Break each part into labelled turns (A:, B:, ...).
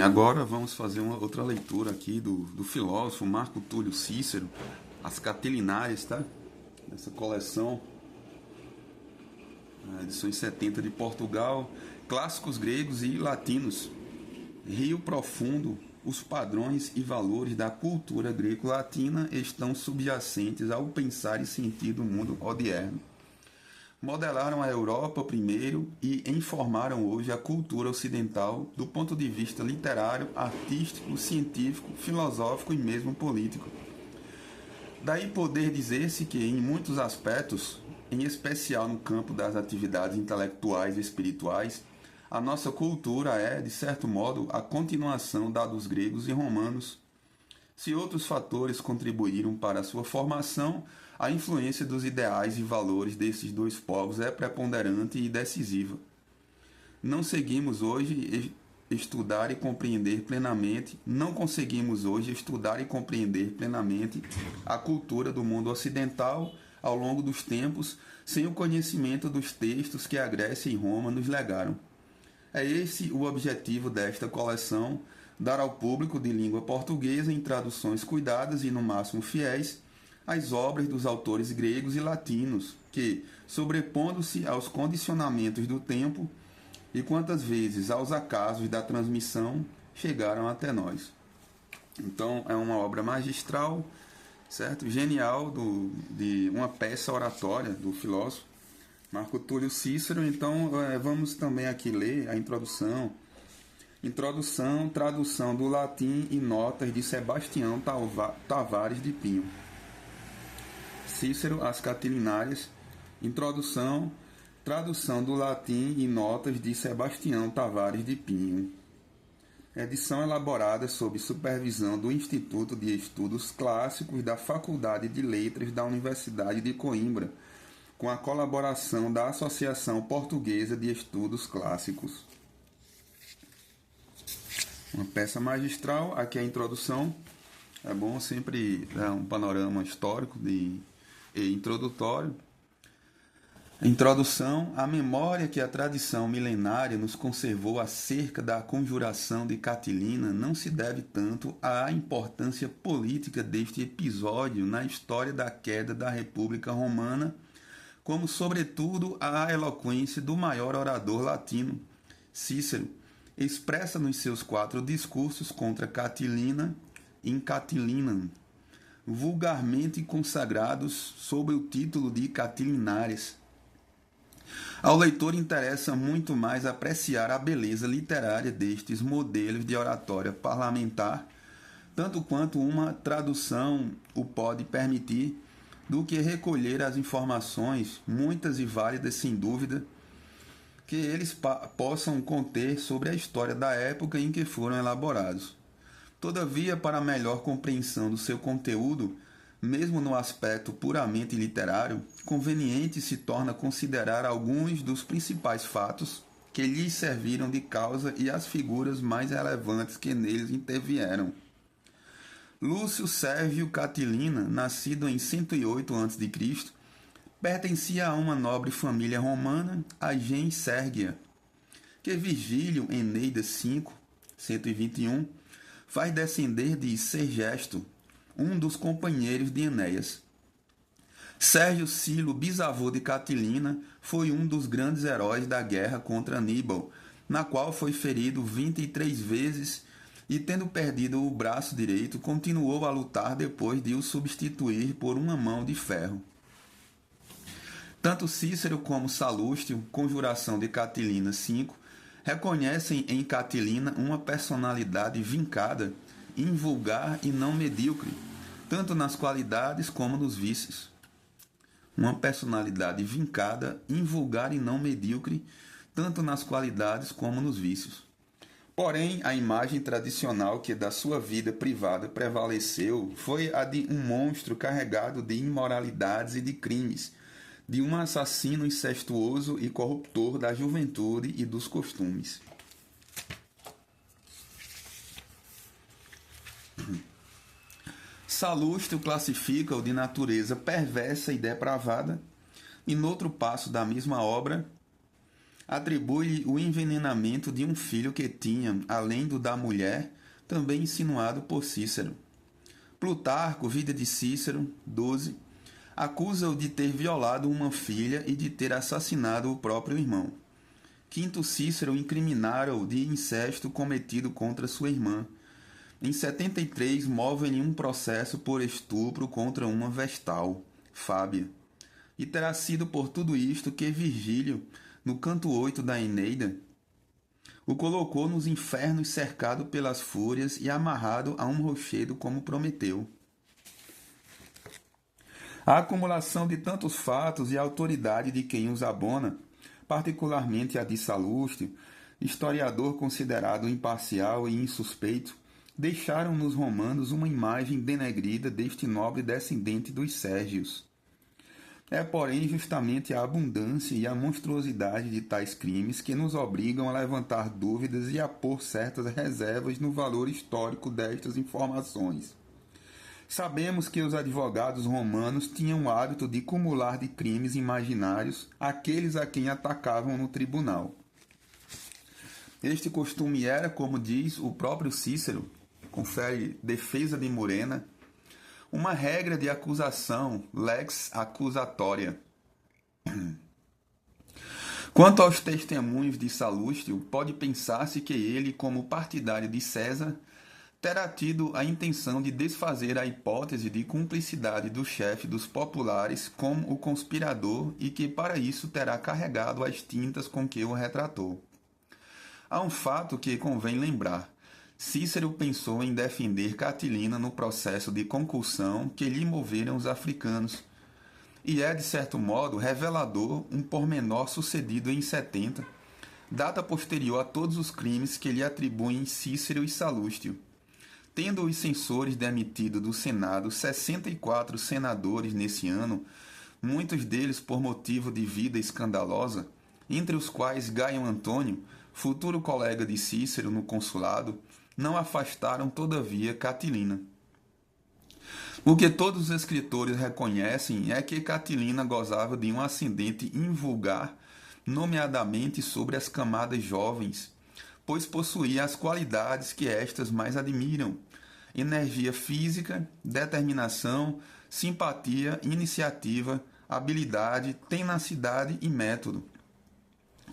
A: Bem, agora vamos fazer uma outra leitura aqui do filósofo Marco Túlio Cícero, As Catilinarias, tá? Essa coleção, edições 70 de Portugal, clássicos gregos e latinos. Rio profundo, os padrões e valores da cultura greco-latina estão subjacentes ao pensar e sentir do mundo odierno. Modelaram a Europa primeiro e informaram hoje a cultura ocidental do ponto de vista literário, artístico, científico, filosófico e mesmo político. Daí poder dizer-se que, em muitos aspectos, em especial no campo das atividades intelectuais e espirituais, a nossa cultura é, de certo modo, a continuação da dos gregos e romanos. Se outros fatores contribuíram para a sua formação, a influência dos ideais e valores desses dois povos é preponderante e decisiva. Não conseguimos hoje estudar e compreender plenamente a cultura do mundo ocidental ao longo dos tempos, sem o conhecimento dos textos que a Grécia e Roma nos legaram. É esse o objetivo desta coleção, dar ao público de língua portuguesa, em traduções cuidadas e no máximo fiéis, as obras dos autores gregos e latinos, que, sobrepondo-se aos condicionamentos do tempo e quantas vezes aos acasos da transmissão, chegaram até nós. Então, é uma obra magistral, certo? Genial, de uma peça oratória do filósofo Marco Túlio Cícero. Então, vamos também aqui ler a introdução. Introdução, tradução do latim e notas de Sebastião Tavares de Pinho. Cícero, As Catilinarias. Introdução, tradução do latim e notas de Sebastião Tavares de Pinho. Edição elaborada sob supervisão do Instituto de Estudos Clássicos da Faculdade de Letras da Universidade de Coimbra, com a colaboração da Associação Portuguesa de Estudos Clássicos. Uma peça magistral, aqui é a introdução. É bom sempre dar um panorama histórico e introdutório. Introdução: a memória que a tradição milenária nos conservou acerca da conjuração de Catilina não se deve tanto à importância política deste episódio na história da queda da República Romana, como, sobretudo, à eloquência do maior orador latino, Cícero, expressa nos seus 4 discursos contra Catilina in Catilinam, vulgarmente consagrados sob o título de Catilinarias. Ao leitor interessa muito mais apreciar a beleza literária destes modelos de oratória parlamentar, tanto quanto uma tradução o pode permitir, do que recolher as informações, muitas e válidas sem dúvida, que eles possam conter sobre a história da época em que foram elaborados. Todavia, para melhor compreensão do seu conteúdo, mesmo no aspecto puramente literário, conveniente se torna considerar alguns dos principais fatos que lhes serviram de causa e as figuras mais relevantes que neles intervieram. Lúcio Sérvio Catilina, nascido em 108 a.C., pertencia a uma nobre família romana, a gens Sérgia, que Virgílio, Eneida 5, 121, faz descender de Sergesto, um dos companheiros de Enéas. Sérgio Silo, bisavô de Catilina, foi um dos grandes heróis da guerra contra Aníbal, na qual foi ferido 23 vezes e, tendo perdido o braço direito, continuou a lutar depois de o substituir por uma mão de ferro. Tanto Cícero como Salustio, Conjuração de Catilina 5, reconhecem em Catilina uma personalidade vincada, invulgar e não medíocre, tanto nas qualidades como nos vícios. Uma personalidade vincada, invulgar e não medíocre, tanto nas qualidades como nos vícios. Porém, a imagem tradicional que da sua vida privada prevaleceu foi a de um monstro carregado de imoralidades e de crimes, de um assassino incestuoso e corruptor da juventude e dos costumes. Salustio classifica-o de natureza perversa e depravada, e noutro passo da mesma obra Atribui o envenenamento de um filho que tinha, além do da mulher, também insinuado por Cícero. Plutarco, Vida de Cícero, 12, acusa-o de ter violado uma filha e de ter assassinado o próprio irmão. Quinto Cícero incriminara-o de incesto cometido contra sua irmã. Em 73, move-lhe um processo por estupro contra uma vestal, Fábia. E terá sido por tudo isto que Virgílio, no canto 8 da Eneida, o colocou nos infernos cercado pelas fúrias e amarrado a um rochedo como prometeu. A acumulação de tantos fatos e a autoridade de quem os abona, particularmente a de Salustio, historiador considerado imparcial e insuspeito, deixaram nos romanos uma imagem denegrida deste nobre descendente dos Sérgios. É, porém, justamente a abundância e a monstruosidade de tais crimes que nos obrigam a levantar dúvidas e a pôr certas reservas no valor histórico destas informações. Sabemos que os advogados romanos tinham o hábito de cumular de crimes imaginários aqueles a quem atacavam no tribunal. Este costume era, como diz o próprio Cícero, confere Defesa de Murena, uma regra de acusação, lex accusatoria. Quanto aos testemunhos de Salustio, pode pensar-se que ele, como partidário de César, terá tido a intenção de desfazer a hipótese de cumplicidade do chefe dos populares com o conspirador e que para isso terá carregado as tintas com que o retratou. Há um fato que convém lembrar. Cícero pensou em defender Catilina no processo de concussão que lhe moveram os africanos, e é, de certo modo, revelador um pormenor sucedido em 70, data posterior a todos os crimes que lhe atribuem Cícero e Salustio. Tendo os censores demitido do Senado 64 senadores nesse ano, muitos deles por motivo de vida escandalosa, entre os quais Gaio Antônio, futuro colega de Cícero no consulado, não afastaram, todavia, Catilina. O que todos os escritores reconhecem é que Catilina gozava de um ascendente invulgar, nomeadamente sobre as camadas jovens, pois possuía as qualidades que estas mais admiram: energia física, determinação, simpatia, iniciativa, habilidade, tenacidade e método.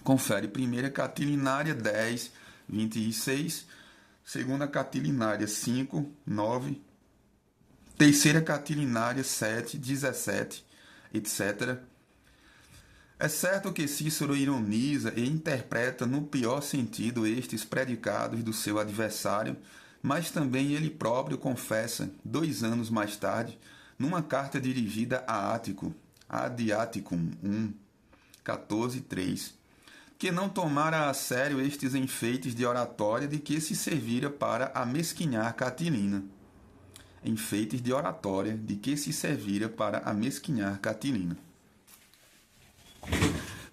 A: Confere 1ª Catilinária 10, 26, 2ª Catilinária 5, 9, 3ª Catilinária 7, 17, etc. É certo que Cícero ironiza e interpreta no pior sentido estes predicados do seu adversário, mas também ele próprio confessa, 2 anos mais tarde, numa carta dirigida a Ático, Ad Atticum 1, 14:3, que não tomara a sério estes enfeites de oratória de que se servira para amesquinhar Catilina. Enfeites de oratória de que se servira para amesquinhar Catilina.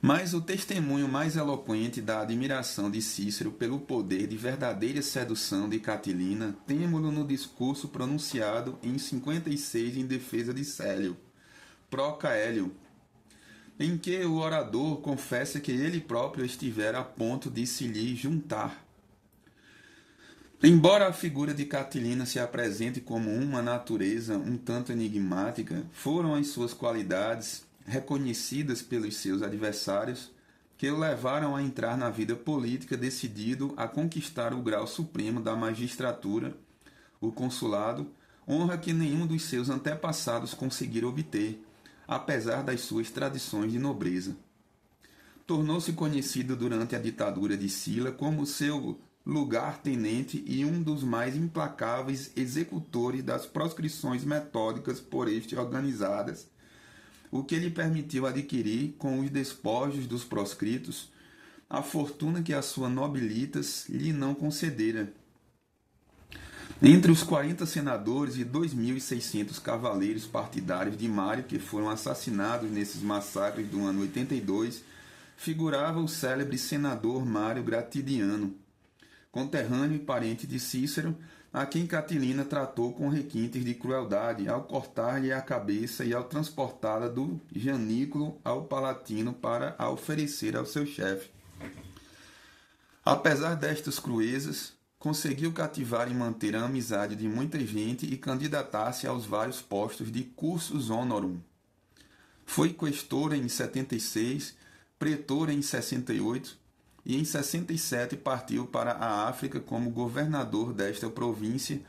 A: Mas o testemunho mais eloquente da admiração de Cícero pelo poder de verdadeira sedução de Catilina temo-lo no discurso pronunciado em 56 em defesa de Célio, Procaélio, em que o orador confessa que ele próprio estivera a ponto de se lhe juntar. Embora a figura de Catilina se apresente como uma natureza um tanto enigmática, foram as suas qualidades, reconhecidas pelos seus adversários, que o levaram a entrar na vida política decidido a conquistar o grau supremo da magistratura, o consulado, honra que nenhum dos seus antepassados conseguira obter, apesar das suas tradições de nobreza. Tornou-se conhecido durante a ditadura de Sila como seu lugar-tenente e um dos mais implacáveis executores das proscrições metódicas por este organizadas, o que lhe permitiu adquirir, com os despojos dos proscritos, a fortuna que a sua nobilitas lhe não concedera. Entre os 40 senadores e 2.600 cavaleiros partidários de Mário que foram assassinados nesses massacres do ano 82, figurava o célebre senador Mário Gratidiano, conterrâneo e parente de Cícero, a quem Catilina tratou com requintes de crueldade ao cortar-lhe a cabeça e ao transportá-la do Janículo ao Palatino para a oferecer ao seu chefe. Apesar destas cruezas, conseguiu cativar e manter a amizade de muita gente e candidatar-se aos vários postos de cursus honorum. Foi questora em 76, pretora em 68 e em 67 partiu para a África como governador desta província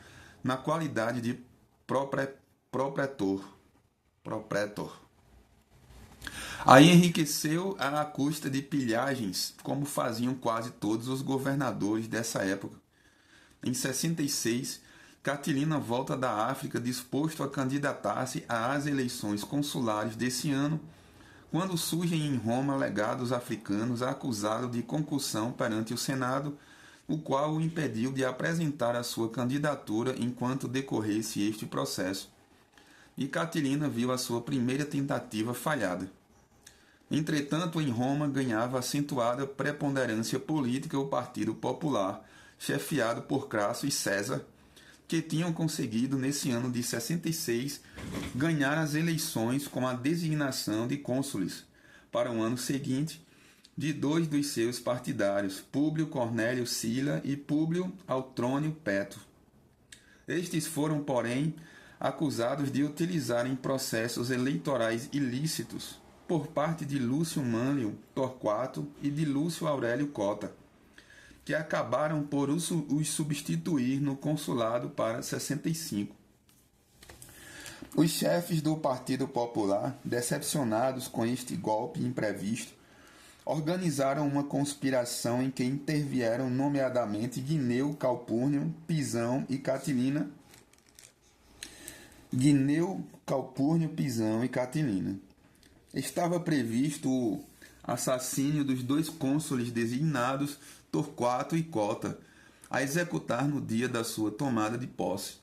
A: na qualidade de propretor. Aí enriqueceu à custa de pilhagens, como faziam quase todos os governadores dessa época. Em 66, Catilina volta da África disposto a candidatar-se às eleições consulares desse ano, quando surgem em Roma legados africanos acusados de concussão perante o Senado, o qual o impediu de apresentar a sua candidatura enquanto decorresse este processo. E Catilina viu a sua primeira tentativa falhada. Entretanto, em Roma ganhava acentuada preponderância política o Partido Popular, chefiado por Crasso e César, que tinham conseguido, nesse ano de 66, ganhar as eleições com a designação de cônsules, para o ano seguinte, de dois dos seus partidários, Públio Cornélio Sila e Públio Autrônio Peto. Estes foram, porém, acusados de utilizarem processos eleitorais ilícitos por parte de Lúcio Mânlio Torquato e de Lúcio Aurélio Cota, que acabaram por os substituir no consulado para 65. Os chefes do Partido Popular, decepcionados com este golpe imprevisto, organizaram uma conspiração em que intervieram nomeadamente Gneu Calpurnio Pisão e Catilina. Estava previsto o assassínio dos dois cônsules designados, Torquato e Cota, a executar no dia da sua tomada de posse.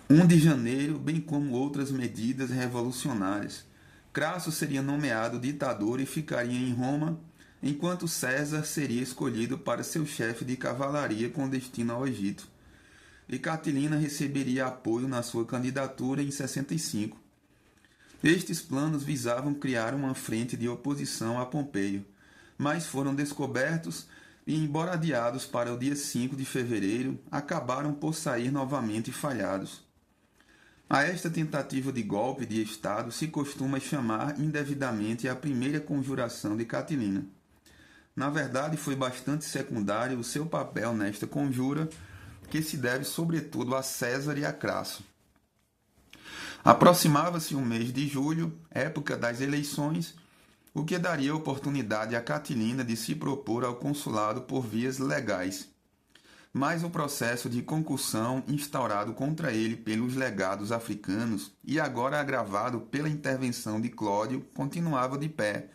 A: 1 de janeiro, bem como outras medidas revolucionárias. Crasso seria nomeado ditador e ficaria em Roma, enquanto César seria escolhido para seu chefe de cavalaria com destino ao Egito. E Catilina receberia apoio na sua candidatura em 65. Estes planos visavam criar uma frente de oposição a Pompeio, mas foram descobertos e, embora adiados para o dia 5 de fevereiro, acabaram por sair novamente falhados. A esta tentativa de golpe de Estado se costuma chamar indevidamente a primeira conjuração de Catilina. Na verdade, foi bastante secundário o seu papel nesta conjura, que se deve sobretudo a César e a Crasso. Aproximava-se o mês de julho, época das eleições, o que daria oportunidade a Catilina de se propor ao consulado por vias legais. Mas o processo de concussão instaurado contra ele pelos legados africanos e agora agravado pela intervenção de Clódio continuava de pé,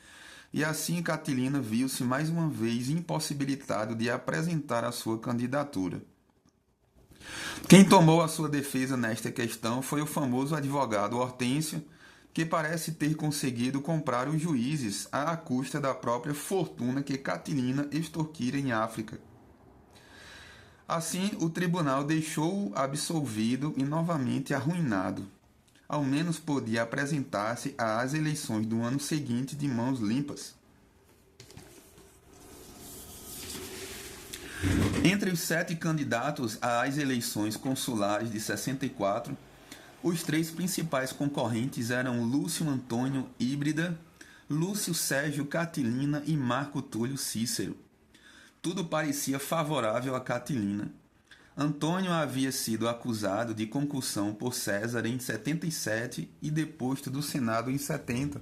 A: e assim Catilina viu-se mais uma vez impossibilitado de apresentar a sua candidatura. Quem tomou a sua defesa nesta questão foi o famoso advogado Hortêncio, que parece ter conseguido comprar os juízes à custa da própria fortuna que Catilina extorquira em África. Assim, o tribunal deixou-o absolvido e novamente arruinado. Ao menos podia apresentar-se às eleições do ano seguinte de mãos limpas. Entre os 7 candidatos às eleições consulares de 64, os 3 principais concorrentes eram Lúcio Antônio Híbrida, Lúcio Sérgio Catilina e Marco Túlio Cícero. Tudo parecia favorável a Catilina. Antônio havia sido acusado de concussão por César em 77 e deposto do Senado em 70,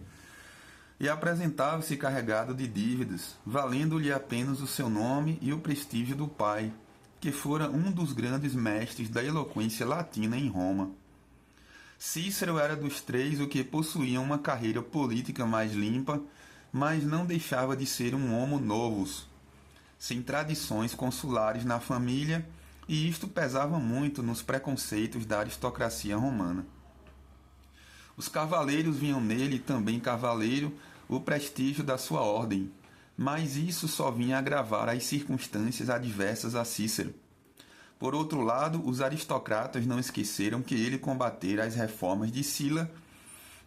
A: e apresentava-se carregado de dívidas, valendo-lhe apenas o seu nome e o prestígio do pai, que fora um dos grandes mestres da eloquência latina em Roma. Cícero era dos 3 o que possuía uma carreira política mais limpa, mas não deixava de ser um homo novus, sem tradições consulares na família, e isto pesava muito nos preconceitos da aristocracia romana. Os cavaleiros viam nele, também cavaleiro, o prestígio da sua ordem, mas isso só vinha agravar as circunstâncias adversas a Cícero. Por outro lado, os aristocratas não esqueceram que ele combatera as reformas de Sila,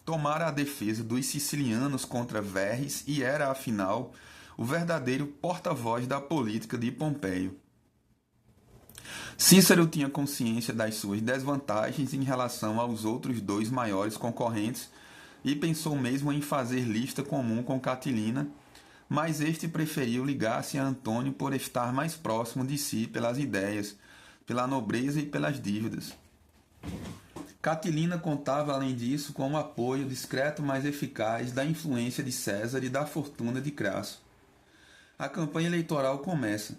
A: tomara a defesa dos sicilianos contra Verres e era, afinal, o verdadeiro porta-voz da política de Pompeio. Cícero tinha consciência das suas desvantagens em relação aos outros dois maiores concorrentes e pensou mesmo em fazer lista comum com Catilina, mas este preferiu ligar-se a Antônio por estar mais próximo de si pelas ideias, pela nobreza e pelas dívidas. Catilina contava, além disso, com o apoio discreto mas eficaz da influência de César e da fortuna de Crasso. A campanha eleitoral começa,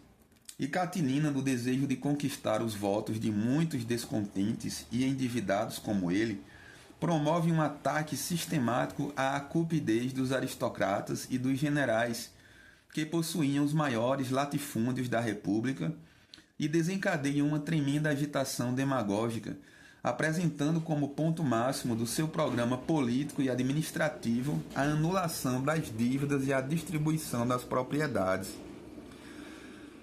A: e Catilina, no desejo de conquistar os votos de muitos descontentes e endividados como ele, promove um ataque sistemático à cupidez dos aristocratas e dos generais, que possuíam os maiores latifúndios da República, e desencadeia uma tremenda agitação demagógica, apresentando como ponto máximo do seu programa político e administrativo a anulação das dívidas e a distribuição das propriedades.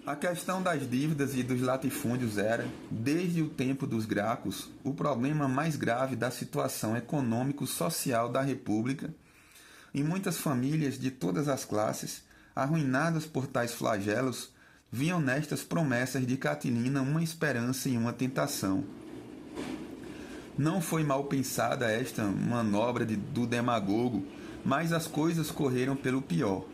A: A questão das dívidas e dos latifúndios era, desde o tempo dos Gracos, o problema mais grave da situação econômico-social da República, e muitas famílias de todas as classes, arruinadas por tais flagelos, viam nestas promessas de Catilina uma esperança e uma tentação. Não foi mal pensada esta manobra do demagogo, mas as coisas correram pelo pior.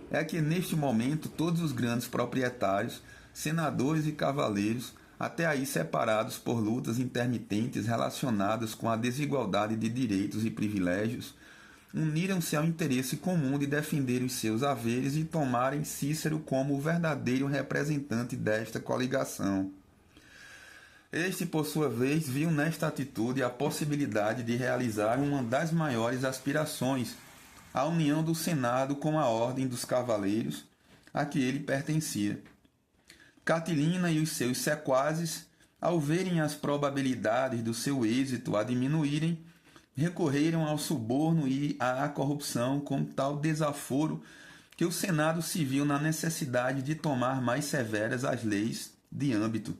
A: É que neste momento todos os grandes proprietários, senadores e cavaleiros, até aí separados por lutas intermitentes relacionadas com a desigualdade de direitos e privilégios, uniram-se ao interesse comum de defender os seus haveres e tomarem Cícero como o verdadeiro representante desta coligação. Este, por sua vez, viu nesta atitude a possibilidade de realizar uma das maiores aspirações, a união do Senado com a Ordem dos Cavaleiros, a que ele pertencia. Catilina e os seus sequazes, ao verem as probabilidades do seu êxito a diminuírem, recorreram ao suborno e à corrupção com tal desaforo que o Senado se viu na necessidade de tomar mais severas as leis de âmbito.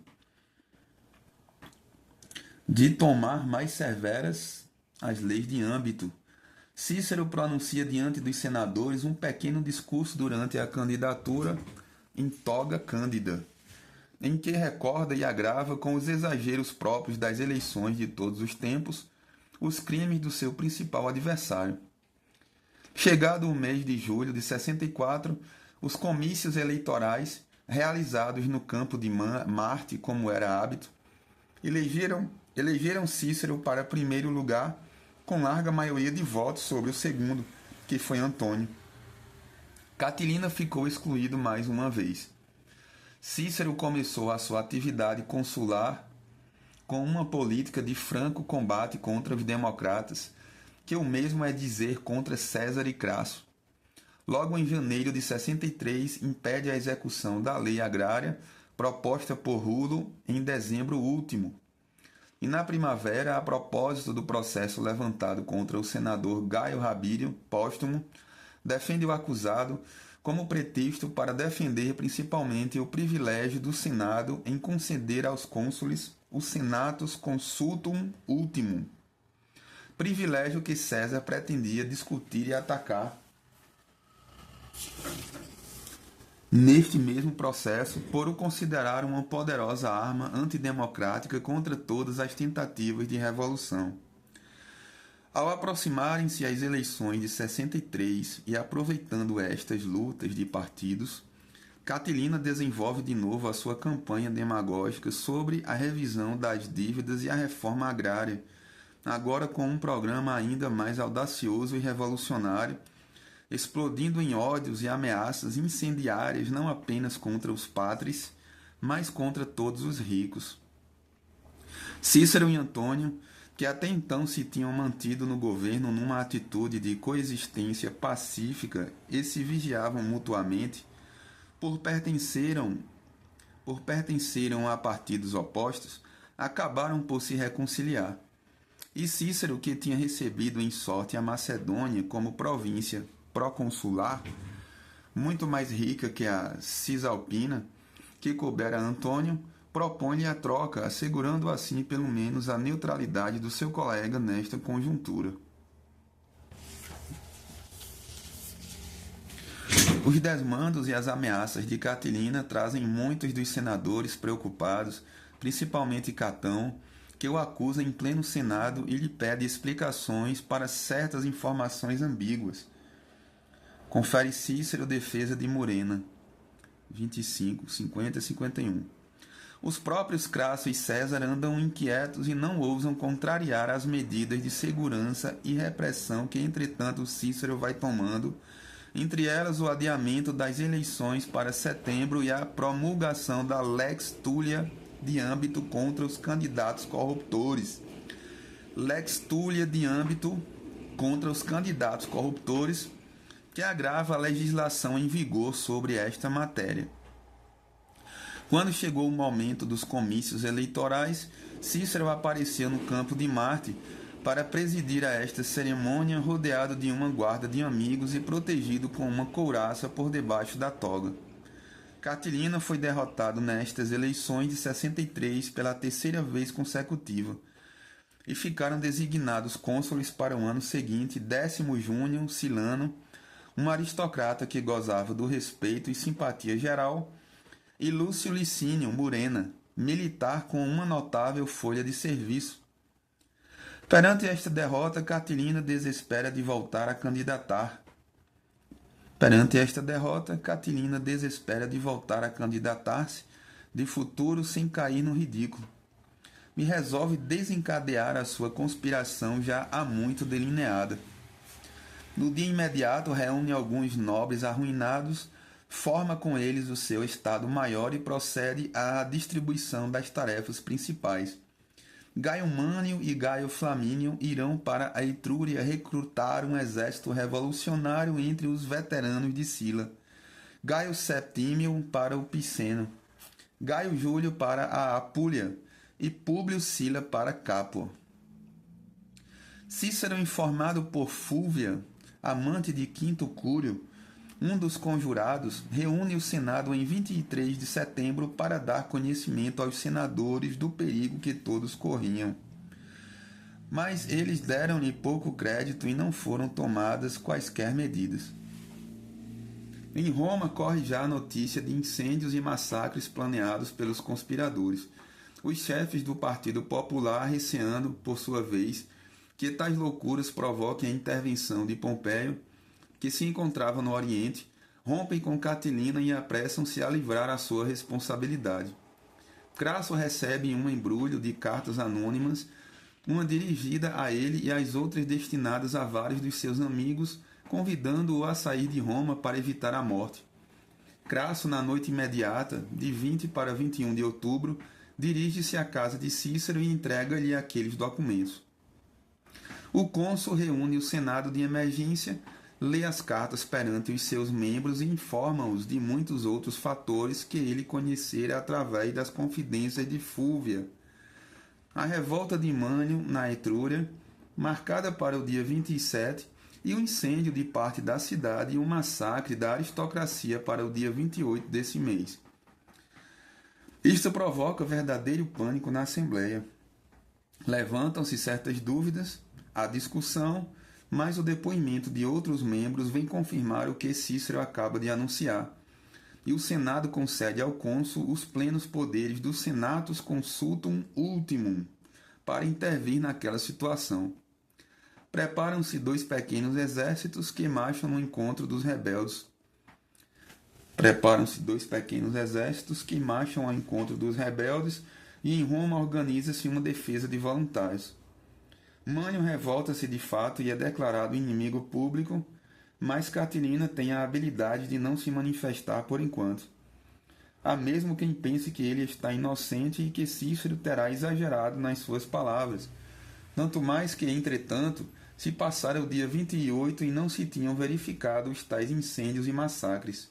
A: Cícero pronuncia diante dos senadores um pequeno discurso durante a candidatura em toga cândida, em que recorda e agrava com os exageros próprios das eleições de todos os tempos os crimes do seu principal adversário. Chegado o mês de julho de 64, os comícios eleitorais, realizados no campo de Marte, como era hábito, elegeram Cícero para primeiro lugar, com larga maioria de votos sobre o segundo, que foi Antônio. Catilina ficou excluído mais uma vez. Cícero começou a sua atividade consular com uma política de franco combate contra os democratas, que o mesmo é dizer contra César e Crasso. Logo em janeiro de 63, impede a execução da lei agrária proposta por Rulo em dezembro último. E na primavera, a propósito do processo levantado contra o senador Gaio Rabírio, póstumo, defende o acusado como pretexto para defender principalmente o privilégio do Senado em conceder aos cônsules o senatus consultum ultimum, privilégio que César pretendia discutir e atacar. Neste mesmo processo, por o considerar uma poderosa arma antidemocrática contra todas as tentativas de revolução. Ao aproximarem-se as eleições de 63 e aproveitando estas lutas de partidos, Catilina desenvolve de novo a sua campanha demagógica sobre a revisão das dívidas e a reforma agrária, agora com um programa ainda mais audacioso e revolucionário, explodindo em ódios e ameaças incendiárias não apenas contra os pátres, mas contra todos os ricos. Cícero e Antônio, que até então se tinham mantido no governo numa atitude de coexistência pacífica e se vigiavam mutuamente, por pertenceram a partidos opostos, acabaram por se reconciliar. E Cícero, que tinha recebido em sorte a Macedônia como província proconsular, muito mais rica que a Cisalpina, que coubera a Antônio, propõe-lhe a troca, assegurando assim pelo menos a neutralidade do seu colega nesta conjuntura. Os desmandos e as ameaças de Catilina trazem muitos dos senadores preocupados, principalmente Catão, que o acusa em pleno Senado e lhe pede explicações para certas informações ambíguas. Confere Cícero defesa de Murena, 25, 50 e 51. Os próprios Crasso e César andam inquietos e não ousam contrariar as medidas de segurança e repressão que, entretanto, Cícero vai tomando, entre elas o adiamento das eleições para setembro e a promulgação da Lex Tullia de âmbito contra os candidatos corruptores. Lex Tullia de âmbito contra os candidatos corruptores, que agrava a legislação em vigor sobre esta matéria. Quando chegou o momento dos comícios eleitorais, Cícero apareceu no campo de Marte para presidir a esta cerimônia, rodeado de uma guarda de amigos e protegido com uma couraça por debaixo da toga. Catilina foi derrotado nestas eleições de 63 pela terceira vez consecutiva, e ficaram designados cônsules para o ano seguinte Décimo Júnior Silano, um aristocrata que gozava do respeito e simpatia geral, e Lúcio Licínio Murena, militar com uma notável folha de serviço. Perante esta derrota, Catilina desespera de voltar a candidatar. Se de futuro sem cair no ridículo. E resolve desencadear a sua conspiração já há muito delineada. No dia imediato, reúne alguns nobres arruinados, forma com eles o seu Estado-Maior e procede à distribuição das tarefas principais. Gaio Mânio e Gaio Flamínio irão para a Etrúria recrutar um exército revolucionário entre os veteranos de Sila. Gaio Septímio para o Piceno, Gaio Júlio para a Apúlia e Públio Sila para Capua. Cícero, informado por Fúvia, amante de Quinto Cúrio, um dos conjurados, reúne o Senado em 23 de setembro para dar conhecimento aos senadores do perigo que todos corriam. Mas eles deram-lhe pouco crédito e não foram tomadas quaisquer medidas. Em Roma corre já a notícia de incêndios e massacres planeados pelos conspiradores. Os chefes do Partido Popular, receando, por sua vez, que tais loucuras provoquem a intervenção de Pompeio, que se encontrava no Oriente, rompem com Catilina e apressam-se a livrar a sua responsabilidade. Crasso recebe um embrulho de cartas anônimas, uma dirigida a ele e as outras destinadas a vários dos seus amigos, convidando-o a sair de Roma para evitar a morte. Crasso, na noite imediata, de 20 para 21 de outubro, dirige-se à casa de Cícero e entrega-lhe aqueles documentos. O cônsul reúne o Senado de emergência, lê as cartas perante os seus membros e informa-os de muitos outros fatores que ele conhecera através das confidências de Fúvia. A revolta de Mânio, na Etrúria, marcada para o dia 27, e o incêndio de parte da cidade e o massacre da aristocracia para o dia 28 desse mês. Isto provoca verdadeiro pânico na Assembleia. Levantam-se certas dúvidas, há discussão, mas o depoimento de outros membros vem confirmar o que Cícero acaba de anunciar, e o Senado concede ao cônsul os plenos poderes do Senatus Consultum Ultimum para intervir naquela situação. Preparam-se 2 pequenos exércitos que marcham no encontro dos rebeldes. E em Roma organiza-se uma defesa de voluntários. Mânio revolta-se de fato e é declarado inimigo público, mas Catilina tem a habilidade de não se manifestar por enquanto. Há mesmo quem pense que ele está inocente e que Cícero terá exagerado nas suas palavras, tanto mais que, entretanto, se passara o dia 28 e não se tinham verificado os tais incêndios e massacres.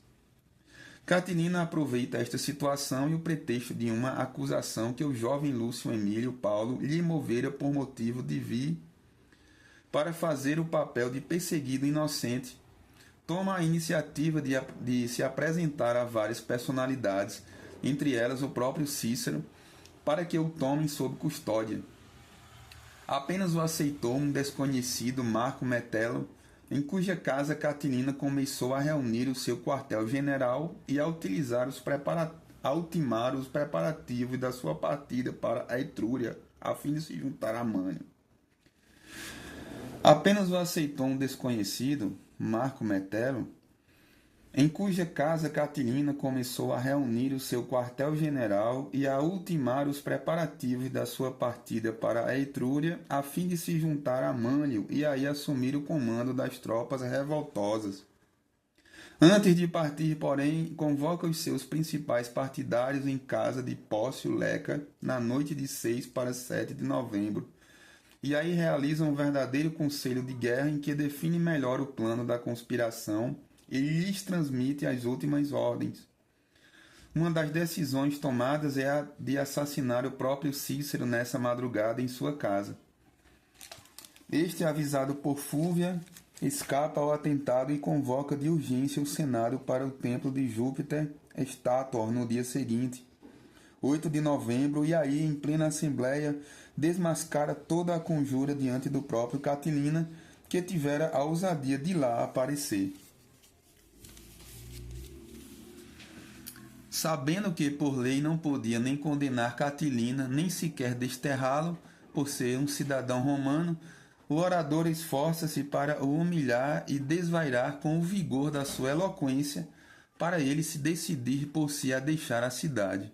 A: Catilina aproveita esta situação e o pretexto de uma acusação que o jovem Lúcio Emílio Paulo lhe movera por motivo de vir para fazer o papel de perseguido inocente. Toma a iniciativa de se apresentar a várias personalidades, entre elas o próprio Cícero, para que o tomem sob custódia. Apenas o aceitou um desconhecido Marco Metelo, em cuja casa Catilina começou a reunir o seu quartel-general e a utilizar a ultimar os preparativos da sua partida para a Etrúria, a fim de se juntar a Mânio. Apenas o aceitou um desconhecido, Marco Metelo, em cuja casa Catilina começou a reunir o seu quartel-general e a ultimar os preparativos da sua partida para a Etrúria, a fim de se juntar a Mânio e aí assumir o comando das tropas revoltosas. Antes de partir, porém, convoca os seus principais partidários em casa de Pócio Leca na noite de 6 para 7 de novembro, e aí realiza um verdadeiro conselho de guerra em que define melhor o plano da conspiração e lhes transmite as últimas ordens. Uma das decisões tomadas é a de assassinar o próprio Cícero nessa madrugada em sua casa. Este, avisado por Fúvia, escapa ao atentado e convoca de urgência o Senado para o templo de Júpiter Estátor no dia seguinte, 8 de novembro, e aí, em plena assembleia, desmascara toda a conjura diante do próprio Catilina, que tivera a ousadia de lá aparecer. Sabendo que por lei não podia nem condenar Catilina, nem sequer desterrá-lo, por ser um cidadão romano, o orador esforça-se para o humilhar e desvairar com o vigor da sua eloquência, para ele se decidir por si a deixar a cidade.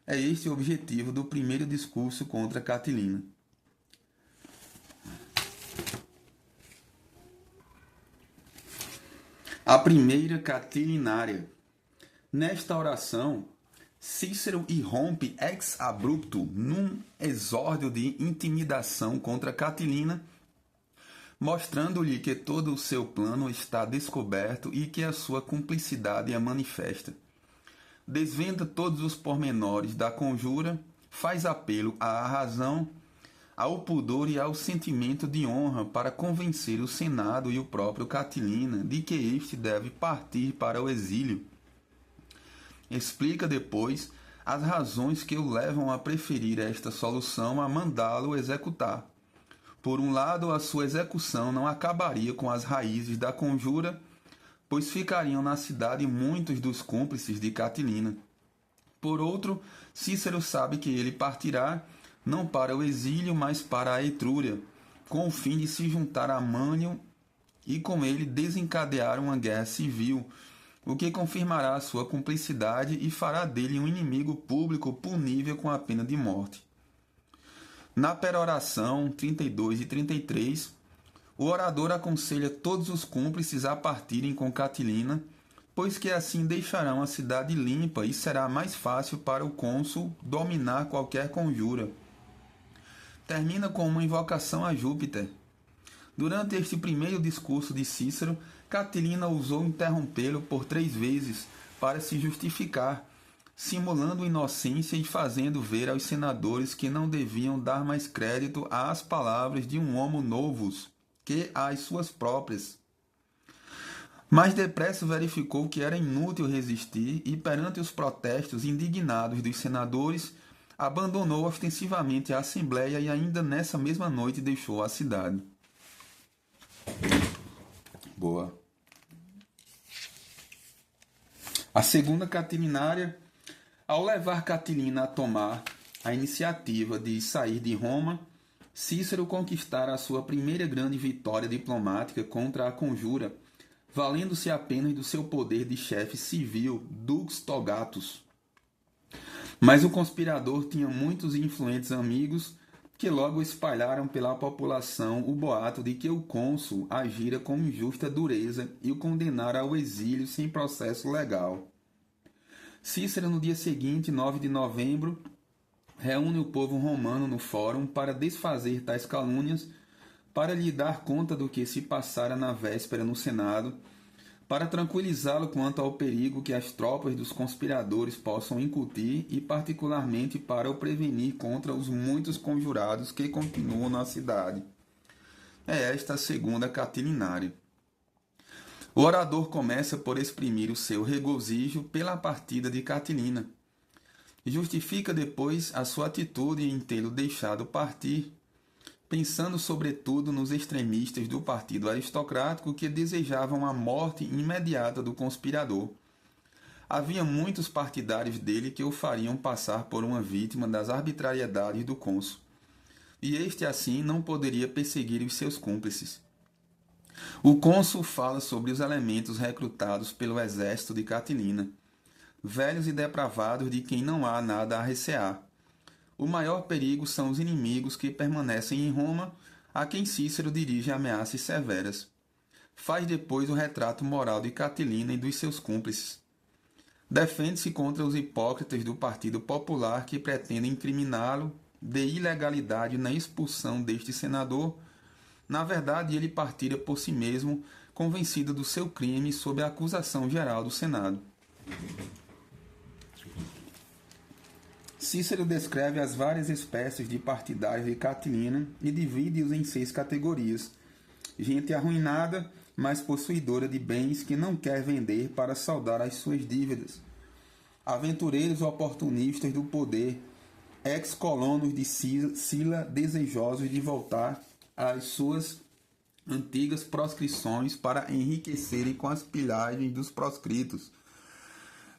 A: É este o objetivo do primeiro discurso contra Catilina. A primeira catilinária. Nesta oração, Cícero irrompe ex abrupto num exórdio de intimidação contra Catilina, mostrando-lhe que todo o seu plano está descoberto e que a sua cumplicidade é manifesta. Desvenda todos os pormenores da conjura, faz apelo à razão, ao pudor e ao sentimento de honra para convencer o Senado e o próprio Catilina de que este deve partir para o exílio. Explica depois as razões que o levam a preferir esta solução a mandá-lo executar. Por um lado, a sua execução não acabaria com as raízes da conjura, pois ficariam na cidade muitos dos cúmplices de Catilina. Por outro, Cícero sabe que ele partirá não para o exílio, mas para a Etrúria, com o fim de se juntar a Mânio e com ele desencadear uma guerra civil, o que confirmará a sua cumplicidade e fará dele um inimigo público punível com a pena de morte. Na peroração 32 e 33, o orador aconselha todos os cúmplices a partirem com Catilina, pois que assim deixarão a cidade limpa e será mais fácil para o cônsul dominar qualquer conjura. Termina com uma invocação a Júpiter. Durante este primeiro discurso de Cícero, Catilina ousou interrompê-lo por 3 vezes para se justificar, simulando inocência e fazendo ver aos senadores que não deviam dar mais crédito às palavras de um homo novus que às suas próprias. Mas depressa verificou que era inútil resistir e, perante os protestos indignados dos senadores, abandonou ostensivamente a Assembleia e ainda nessa mesma noite deixou a cidade. Boa. A segunda catilinária, ao levar Catilina a tomar a iniciativa de sair de Roma, Cícero conquistara a sua primeira grande vitória diplomática contra a conjura, valendo-se apenas do seu poder de chefe civil, Dux Togatus. Mas o conspirador tinha muitos e influentes amigos que logo espalharam pela população o boato de que o cônsul agira com injusta dureza e o condenara ao exílio sem processo legal. Cícero, no dia seguinte, 9 de novembro, reúne o povo romano no fórum para desfazer tais calúnias, para lhe dar conta do que se passara na véspera no Senado, para tranquilizá-lo quanto ao perigo que as tropas dos conspiradores possam incutir e particularmente para o prevenir contra os muitos conjurados que continuam na cidade. É esta a segunda catilinária. O orador começa por exprimir o seu regozijo pela partida de Catilina. Justifica depois a sua atitude em tê-lo deixado partir, pensando sobretudo nos extremistas do partido aristocrático que desejavam a morte imediata do conspirador. Havia muitos partidários dele que o fariam passar por uma vítima das arbitrariedades do cônsul, e este assim não poderia perseguir os seus cúmplices. O cônsul fala sobre os elementos recrutados pelo exército de Catilina, velhos e depravados de quem não há nada a recear. O maior perigo são os inimigos que permanecem em Roma, a quem Cícero dirige ameaças severas. Faz depois o retrato moral de Catilina e dos seus cúmplices. Defende-se contra os hipócritas do Partido Popular que pretendem incriminá-lo de ilegalidade na expulsão deste senador. Na verdade, ele partira por si mesmo, convencido do seu crime sob a acusação geral do Senado. Cícero descreve as várias espécies de partidários de Catilina e divide-os em 6 categorias. Gente arruinada, mas possuidora de bens que não quer vender para saldar as suas dívidas. Aventureiros oportunistas do poder, ex-colonos de Sila desejosos de voltar às suas antigas proscrições para enriquecerem com as pilhagens dos proscritos.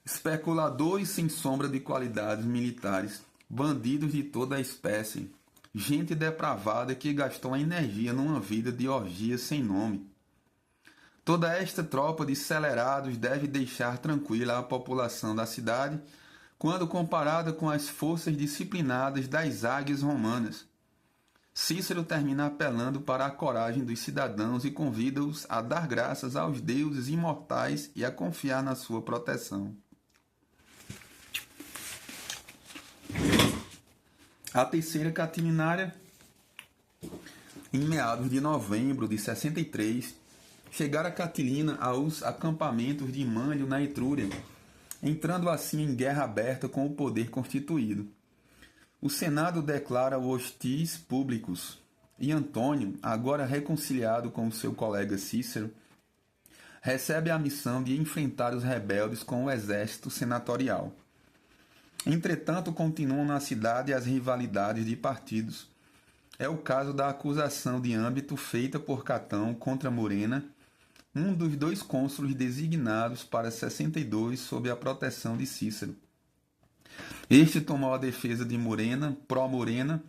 A: Especuladores sem sombra de qualidades militares, bandidos de toda a espécie, gente depravada que gastou a energia numa vida de orgias sem nome. Toda esta tropa de celerados deve deixar tranquila a população da cidade quando comparada com as forças disciplinadas das águias romanas. Cícero termina apelando para a coragem dos cidadãos e convida-os a dar graças aos deuses imortais e a confiar na sua proteção. A terceira catilinária, em meados de novembro de 63, chegara Catilina aos acampamentos de Mânlio na Etrúria, entrando assim em guerra aberta com o poder constituído. O Senado declara hostis públicos, e Antônio, agora reconciliado com seu colega Cícero, recebe a missão de enfrentar os rebeldes com o exército senatorial. Entretanto, continuam na cidade as rivalidades de partidos. É o caso da acusação de âmbito feita por Catão contra Murena, um dos 2 cônsules designados para 62 sob a proteção de Cícero. Este tomou a defesa de Murena, pró-Murena,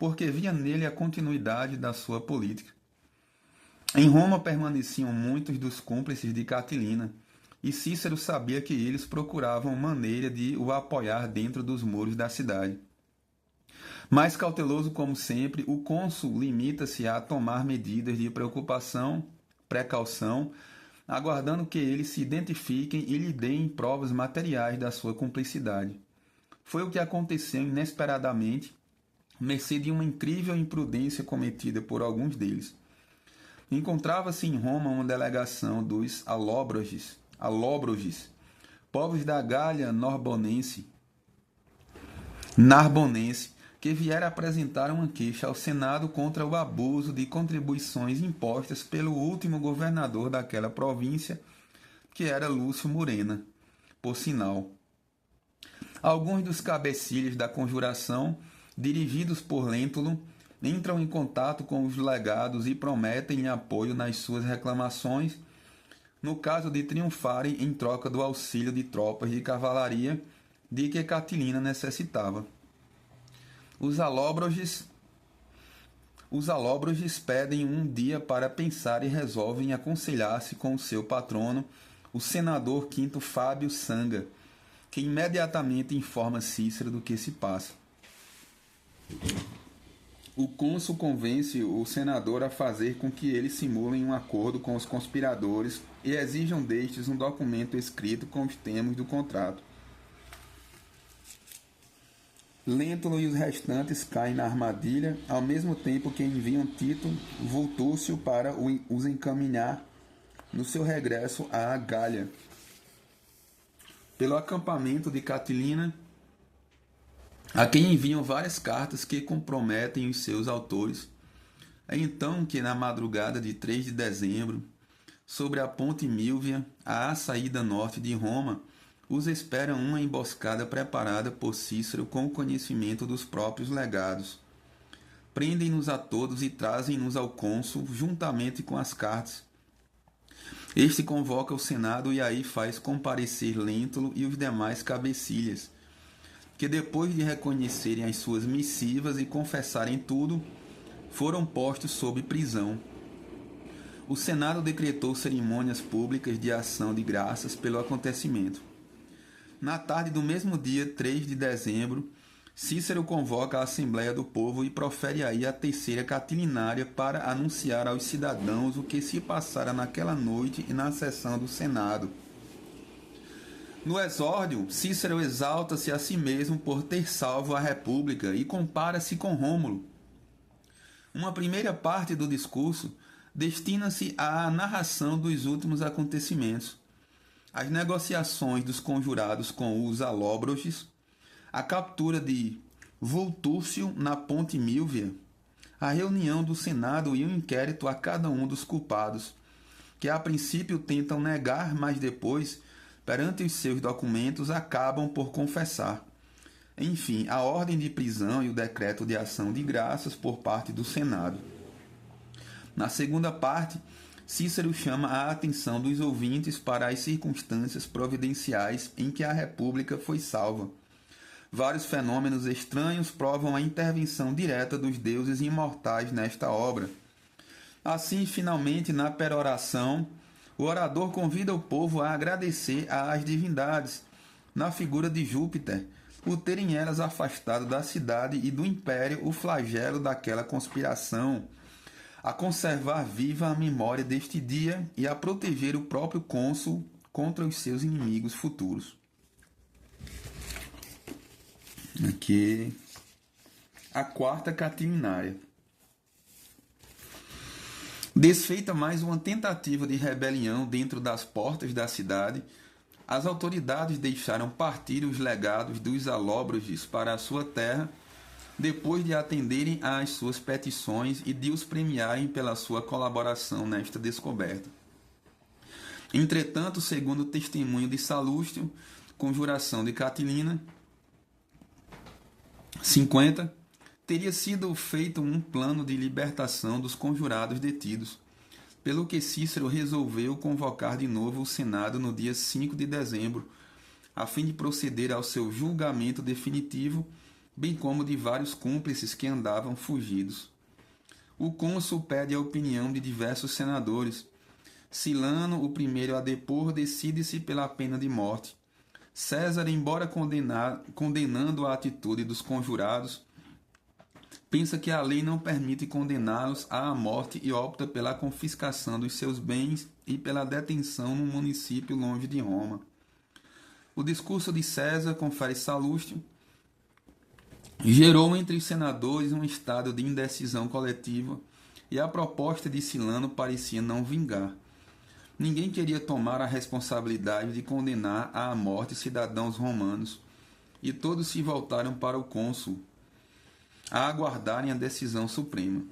A: porque via nele a continuidade da sua política. Em Roma permaneciam muitos dos cúmplices de Catilina, e Cícero sabia que eles procuravam maneira de o apoiar dentro dos muros da cidade. Mais cauteloso como sempre, o cônsul limita-se a tomar medidas de precaução, aguardando que eles se identifiquem e lhe deem provas materiais da sua cumplicidade. Foi o que aconteceu inesperadamente, mercê de uma incrível imprudência cometida por alguns deles. Encontrava-se em Roma uma delegação dos Alóbroges, povos da Gália Narbonense, que vieram apresentar uma queixa ao Senado contra o abuso de contribuições impostas pelo último governador daquela província, que era Lúcio Murena, por sinal. Alguns dos cabecilhas da conjuração, dirigidos por Lentulus, entram em contato com os legados e prometem apoio nas suas reclamações, no caso de triunfarem em troca do auxílio de tropas de cavalaria de que Catilina necessitava. Os alóbroges pedem um dia para pensar e resolvem aconselhar-se com o seu patrono, o senador Quinto Fábio Sanga, que imediatamente informa Cícero do que se passa. O cônsul convence o senador a fazer com que eles simulem um acordo com os conspiradores e exijam destes um documento escrito com os termos do contrato. Lentulus e os restantes caem na armadilha, ao mesmo tempo que enviam Tito Vultúcio para os encaminhar no seu regresso à Gália. Pelo acampamento de Catilina, a quem enviam várias cartas que comprometem os seus autores. É então que, na madrugada de 3 de dezembro, sobre a ponte Milvia, à saída norte de Roma, os espera uma emboscada preparada por Cícero com o conhecimento dos próprios legados. prendem-nos a todos e trazem-nos ao cônsul juntamente com as cartas. Este convoca o Senado e aí faz comparecer Lentulus e os demais cabecilhas, que depois de reconhecerem as suas missivas e confessarem tudo, foram postos sob prisão. O Senado decretou cerimônias públicas de ação de graças pelo acontecimento. Na tarde do mesmo dia, 3 de dezembro, Cícero convoca a Assembleia do Povo e profere aí a terceira catilinária para anunciar aos cidadãos o que se passara naquela noite e na sessão do Senado. No exórdio, Cícero exalta-se a si mesmo por ter salvo a República e compara-se com Rômulo. Uma primeira parte do discurso destina-se à narração dos últimos acontecimentos, as negociações dos conjurados com os alóbroges, a captura de Vultúrcio na Ponte Milvia, a reunião do Senado e o inquérito a cada um dos culpados, que a princípio tentam negar, mas depois, perante os seus documentos, acabam por confessar. Enfim, a ordem de prisão e o decreto de ação de graças por parte do Senado. Na segunda parte, Cícero chama a atenção dos ouvintes para as circunstâncias providenciais em que a República foi salva. Vários fenômenos estranhos provam a intervenção direta dos deuses imortais nesta obra. Assim, finalmente, na peroração, o orador convida o povo a agradecer às divindades, na figura de Júpiter, por terem elas afastado da cidade e do império o flagelo daquela conspiração, a conservar viva a memória deste dia e a proteger o próprio cônsul contra os seus inimigos futuros. Aqui, a quarta catilinária. Desfeita mais uma tentativa de rebelião dentro das portas da cidade, as autoridades deixaram partir os legados dos alóbroges para a sua terra, depois de atenderem às suas petições e de os premiarem pela sua colaboração nesta descoberta. Entretanto, segundo o testemunho de Salustio, conjuração de Catilina, 50, teria sido feito um plano de libertação dos conjurados detidos, pelo que Cícero resolveu convocar de novo o Senado no dia 5 de dezembro, a fim de proceder ao seu julgamento definitivo, bem como de vários cúmplices que andavam fugidos. O cônsul pede a opinião de diversos senadores. Silano, o primeiro a depor, decide-se pela pena de morte. César, embora condenando a atitude dos conjurados, pensa que a lei não permite condená-los à morte e opta pela confiscação dos seus bens e pela detenção num município longe de Roma. O discurso de César, confere Salustio, gerou entre os senadores um estado de indecisão coletiva e a proposta de Silano parecia não vingar. Ninguém queria tomar a responsabilidade de condenar à morte cidadãos romanos, e todos se voltaram para o cônsul, a aguardarem a decisão suprema.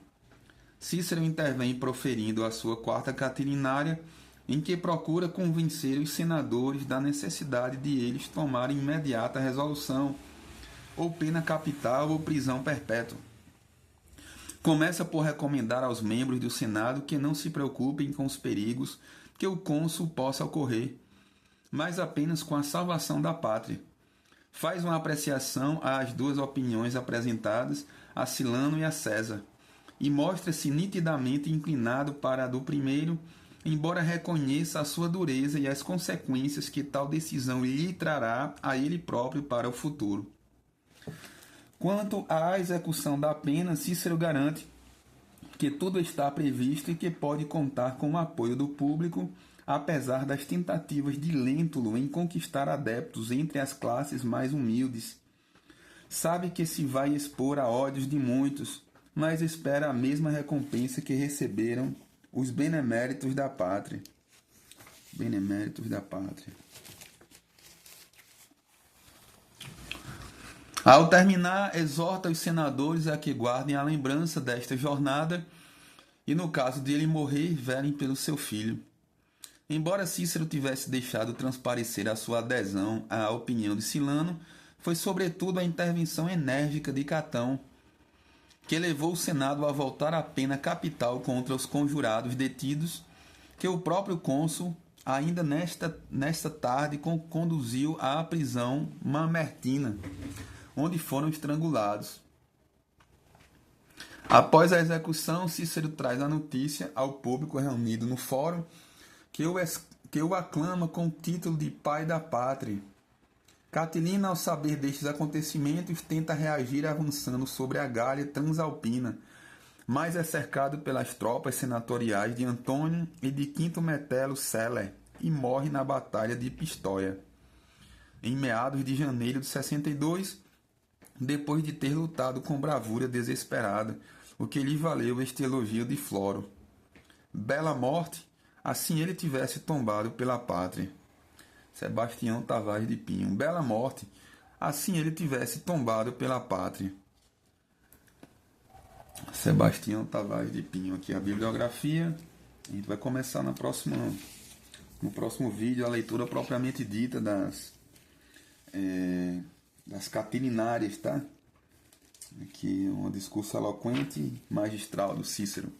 A: Cícero intervém proferindo a sua quarta catilinária, em que procura convencer os senadores da necessidade de eles tomarem imediata resolução, ou pena capital ou prisão perpétua. Começa por recomendar aos membros do Senado que não se preocupem com os perigos que o cônsul possa ocorrer, mas apenas com a salvação da pátria. Faz uma apreciação às duas opiniões apresentadas, a Silano e a César, e mostra-se nitidamente inclinado para a do primeiro, embora reconheça a sua dureza e as consequências que tal decisão lhe trará a ele próprio para o futuro. Quanto à execução da pena, Cícero garante que tudo está previsto e que pode contar com o apoio do público, apesar das tentativas de Lentulus em conquistar adeptos entre as classes mais humildes. Sabe que se vai expor a ódios de muitos, mas espera a mesma recompensa que receberam os beneméritos da pátria. Beneméritos da pátria. Ao terminar, exorta os senadores a que guardem a lembrança desta jornada e, no caso de ele morrer, velem pelo seu filho. Embora Cícero tivesse deixado transparecer a sua adesão à opinião de Silano, foi sobretudo a intervenção enérgica de Catão, que levou o Senado a voltar a pena capital contra os conjurados detidos, que o próprio cônsul, ainda nesta tarde, conduziu à prisão mamertina, onde foram estrangulados. Após a execução, Cícero traz a notícia ao público reunido no fórum que o aclama com o título de pai da pátria. Catilina, ao saber destes acontecimentos, tenta reagir avançando sobre a Gália Transalpina, mas é cercado pelas tropas senatoriais de Antônio e de Quinto Metelo Celer e morre na Batalha de Pistoia, em meados de janeiro de 62, depois de ter lutado com bravura desesperada, o que lhe valeu este elogio de Floro. Bela morte, assim ele tivesse tombado pela pátria. Sebastião Tavares de Pinho. Bela morte, assim ele tivesse tombado pela pátria. Sebastião Tavares de Pinho. Aqui a bibliografia. A gente vai começar no próximo vídeo a leitura propriamente dita das Catilinárias, tá? Aqui um discurso eloquente magistral do Cícero.